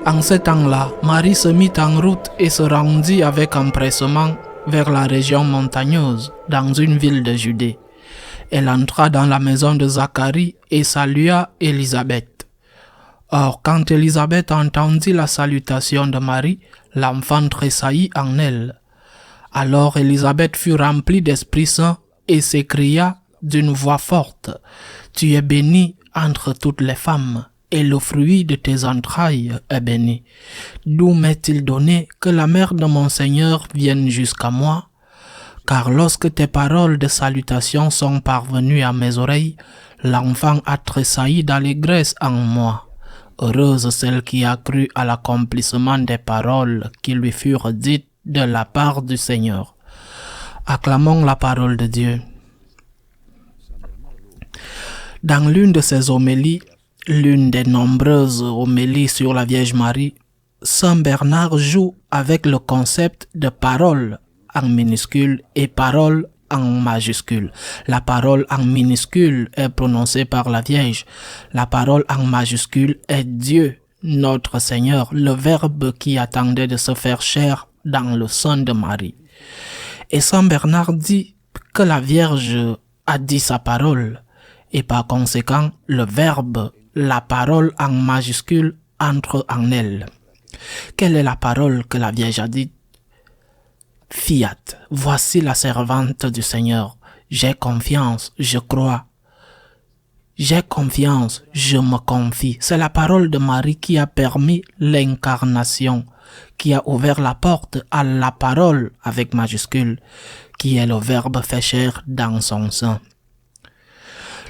En ce temps-là, Marie se mit en route et se rendit avec empressement vers la région montagneuse, dans une ville de Judée. Elle entra dans la maison de Zacharie et salua Élisabeth. Or, quand Élisabeth entendit la salutation de Marie, l'enfant tressaillit en elle. Alors Élisabeth fut remplie d'Esprit Saint et s'écria d'une voix forte, « Tu es bénie entre toutes les femmes, et le fruit de tes entrailles est béni. D'où m'est-il donné que la mère de mon Seigneur vienne jusqu'à moi? Car lorsque tes paroles de salutation sont parvenues à mes oreilles, l'enfant a tressailli d'allégresse en moi. Heureuse celle qui a cru à l'accomplissement des paroles qui lui furent dites de la part du Seigneur. » Acclamons la parole de Dieu. Dans l'une de ses homélies, l'une des nombreuses homélies sur la Vierge Marie, Saint Bernard joue avec le concept de parole en minuscule et parole en majuscule. La parole en minuscule est prononcée par la Vierge. La parole en majuscule est Dieu, notre Seigneur, le Verbe qui attendait de se faire chair dans le sein de Marie. Et Saint Bernard dit que la Vierge a dit sa parole, et par conséquent, le Verbe, la parole en majuscule, entre en elle. Quelle est la parole que la Vierge a dite? Fiat, voici la servante du Seigneur. J'ai confiance, je crois. J'ai confiance, je me confie. C'est la parole de Marie qui a permis l'incarnation, qui a ouvert la porte à la parole avec majuscule, qui est le Verbe fait chair dans son sein.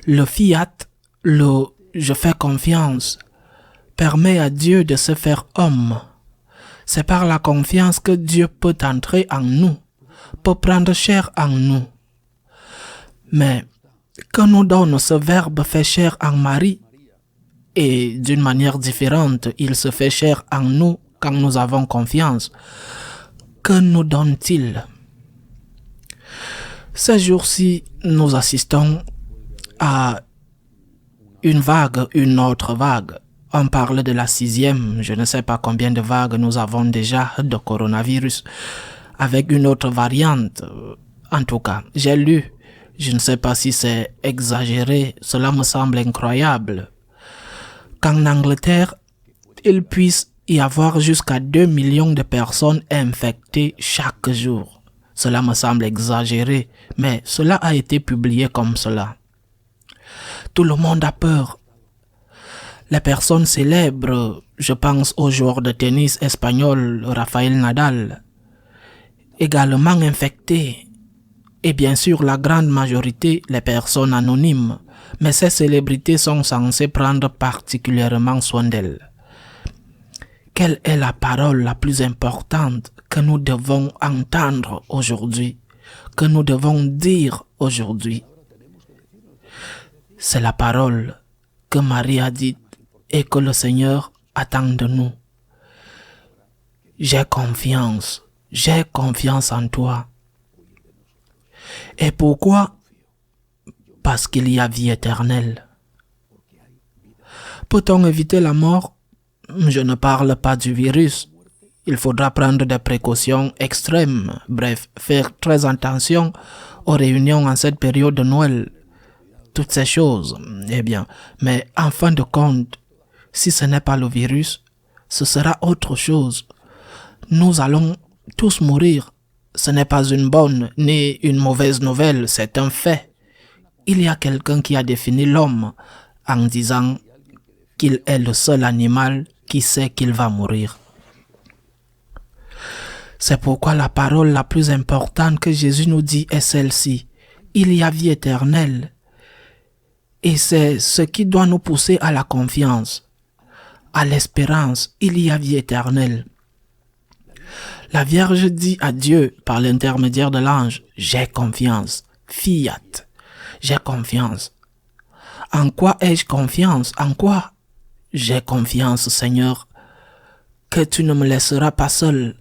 Le fiat, le je fais confiance, permet à Dieu de se faire homme. C'est par la confiance que Dieu peut entrer en nous, peut prendre chair en nous. Mais que nous donne ce Verbe fait chair en Marie, et d'une manière différente, il se fait chair en nous quand nous avons confiance. Que nous donne-t-il? Ces jours-ci, nous assistons à une autre vague. On parle de la 6e, je ne sais pas combien de vagues nous avons déjà de coronavirus, avec une autre variante. En tout cas, j'ai lu, je ne sais pas si c'est exagéré, cela me semble incroyable, qu'en Angleterre, il puisse y avoir jusqu'à 2 millions de personnes infectées chaque jour. Cela me semble exagéré, mais cela a été publié comme cela. Tout le monde a peur. Les personnes célèbres, je pense au joueur de tennis espagnol Rafael Nadal, également infectés. Et bien sûr, la grande majorité, les personnes anonymes. Mais ces célébrités sont censées prendre particulièrement soin d'elles. Quelle est la parole la plus importante que nous devons entendre aujourd'hui, que nous devons dire aujourd'hui? C'est la parole que Marie a dite et que le Seigneur attend de nous. J'ai confiance en toi. Et pourquoi? Parce qu'il y a vie éternelle. Peut-on éviter la mort? Je ne parle pas du virus. Il faudra prendre des précautions extrêmes. Bref, faire très attention aux réunions en cette période de Noël. Toutes ces choses, eh bien, mais en fin de compte, si ce n'est pas le virus, ce sera autre chose. Nous allons tous mourir. Ce n'est pas une bonne ni une mauvaise nouvelle, c'est un fait. Il y a quelqu'un qui a défini l'homme en disant qu'il est le seul animal qui sait qu'il va mourir. C'est pourquoi la parole la plus importante que Jésus nous dit est celle-ci. Il y a vie éternelle. Et c'est ce qui doit nous pousser à la confiance, à l'espérance. Il y a vie éternelle. La Vierge dit à Dieu par l'intermédiaire de l'ange, j'ai confiance, fiat, j'ai confiance. En quoi ai-je confiance? En quoi? J'ai confiance, Seigneur, que tu ne me laisseras pas seul.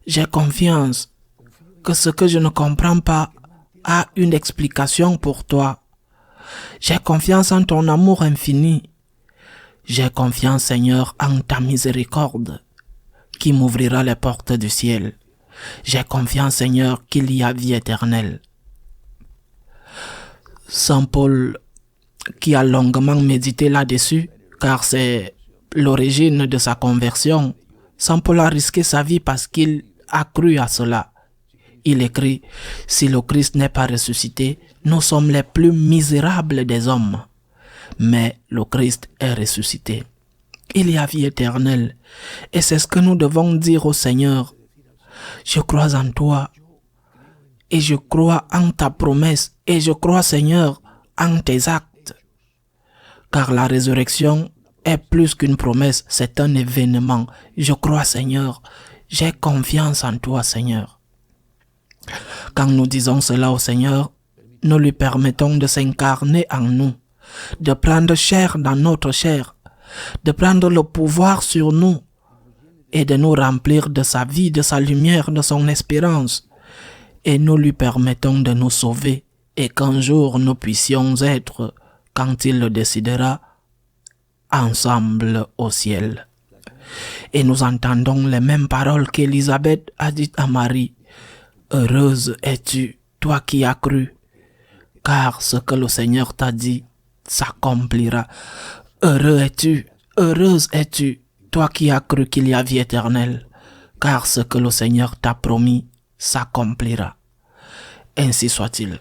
J'ai confiance que ce que je ne comprends pas a une explication pour toi. J'ai confiance en ton amour infini. J'ai confiance, Seigneur, en ta miséricorde qui m'ouvrira les portes du ciel. J'ai confiance, Seigneur, qu'il y a vie éternelle. Saint Paul, qui a longuement médité là-dessus, car c'est l'origine de sa conversion, Saint Paul a risqué sa vie parce qu'il a cru à cela. Il écrit, « Si le Christ n'est pas ressuscité, nous sommes les plus misérables des hommes. Mais le Christ est ressuscité. Il y a vie éternelle. Et c'est ce que nous devons dire au Seigneur. Je crois en toi et je crois en ta promesse et je crois, Seigneur, en tes actes. Car la résurrection est plus qu'une promesse, c'est un événement. Je crois, Seigneur, j'ai confiance en toi, Seigneur. » Quand nous disons cela au Seigneur, nous lui permettons de s'incarner en nous, de prendre chair dans notre chair, de prendre le pouvoir sur nous et de nous remplir de sa vie, de sa lumière, de son espérance. Et nous lui permettons de nous sauver et qu'un jour nous puissions être, quand il le décidera, ensemble au ciel. Et nous entendons les mêmes paroles qu'Élisabeth a dites à Marie. « Heureuse es-tu, toi qui as cru, car ce que le Seigneur t'a dit s'accomplira. Heureuse es-tu, toi qui as cru qu'il y a vie éternelle, car ce que le Seigneur t'a promis s'accomplira. » Ainsi soit-il.